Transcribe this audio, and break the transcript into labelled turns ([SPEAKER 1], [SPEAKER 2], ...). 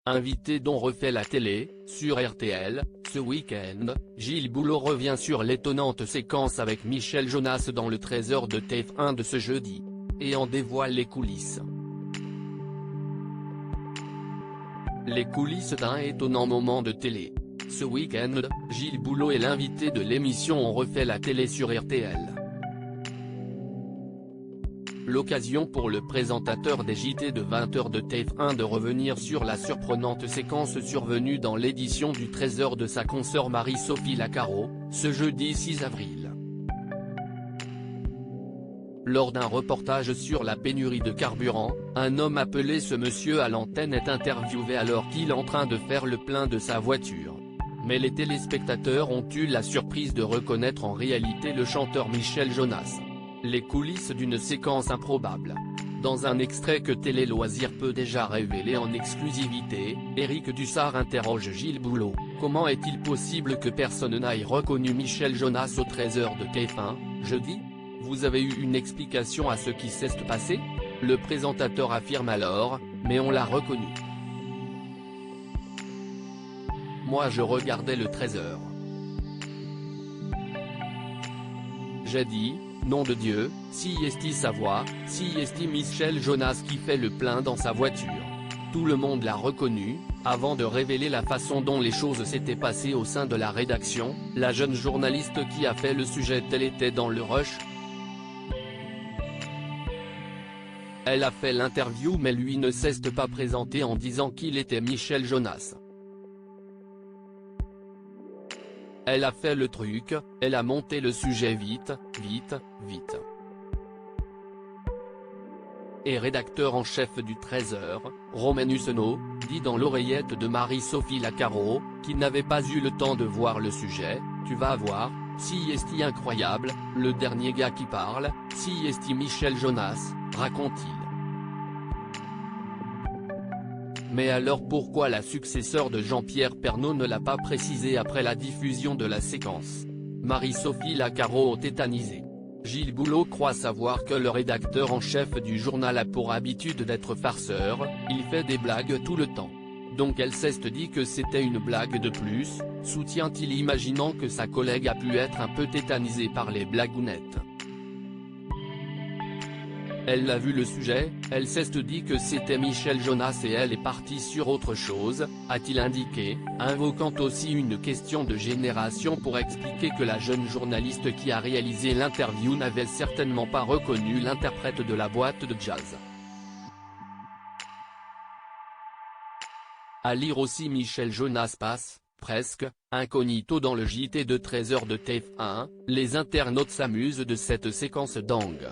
[SPEAKER 1] Invité dont refait la télé, sur RTL, ce week-end, Gilles Boulot revient sur l'étonnante séquence avec Michel Jonas dans le Trésor de TF1 de ce jeudi. Et en dévoile les coulisses. Les coulisses d'un étonnant moment de télé. Ce week-end, Gilles Boulot et l'invité de l'émission ont refait la télé sur RTL. L'occasion pour le présentateur des JT de 20h de TF1 de revenir sur la surprenante séquence survenue dans l'édition du Trésor de sa consoeur Marie-Sophie Lacaro, ce jeudi 6 avril. Lors d'un reportage sur la pénurie de carburant, un homme appelé ce monsieur à l'antenne est interviewé alors qu'il est en train de faire le plein de sa voiture. Mais les téléspectateurs ont eu la surprise de reconnaître en réalité le chanteur Michel Jonas. Les coulisses d'une séquence improbable. Dans un extrait que Télé Loisirs peut déjà révéler en exclusivité, Éric Dussart interroge Gilles Boulot. Comment est-il possible que personne n'aille reconnu Michel Jonas au Trésor de TF1, jeudi? Vous avez eu une explication à ce qui s'est passé? Le présentateur affirme alors, mais on l'a reconnu. Moi je regardais le Trésor. J'ai dit, nom de Dieu, si est-il sa voix, si est-il Michel Jonas qui fait le plein dans sa voiture. Tout le monde l'a reconnu. Avant de révéler la façon dont les choses s'étaient passées au sein de la rédaction, la jeune journaliste qui a fait le sujet elle était dans le rush. Elle a fait l'interview mais lui ne s'est pas présenté en disant qu'il était Michel Jonas. Elle a fait le truc, elle a monté le sujet vite. Et rédacteur en chef du Trésor, Romain Hussenot, dit dans l'oreillette de Marie-Sophie Lacaro, qui n'avait pas eu le temps de voir le sujet, tu vas voir, si est-il incroyable, le dernier gars qui parle, si est-il Michel Jonas, raconte-t-il. Mais alors pourquoi la successeur de Jean-Pierre Pernaut ne l'a pas précisé après la diffusion de la séquence? Marie-Sophie Lacaro est tétanisée. Gilles Boulot croit savoir que le rédacteur en chef du journal a pour habitude d'être farceur, il fait des blagues tout le temps. Donc elle s'est dit que c'était une blague de plus, soutient-il imaginant que sa collègue a pu être un peu tétanisée par les blagounettes. Elle a vu le sujet, elle s'est dit que c'était Michel Jonas et elle est partie sur autre chose, a-t-il indiqué, invoquant aussi une question de génération pour expliquer que la jeune journaliste qui a réalisé l'interview n'avait certainement pas reconnu l'interprète de la boîte de jazz. À lire aussi Michel Jonas passe, presque, incognito dans le JT de Trésor de TF1, les internautes s'amusent de cette séquence dingue.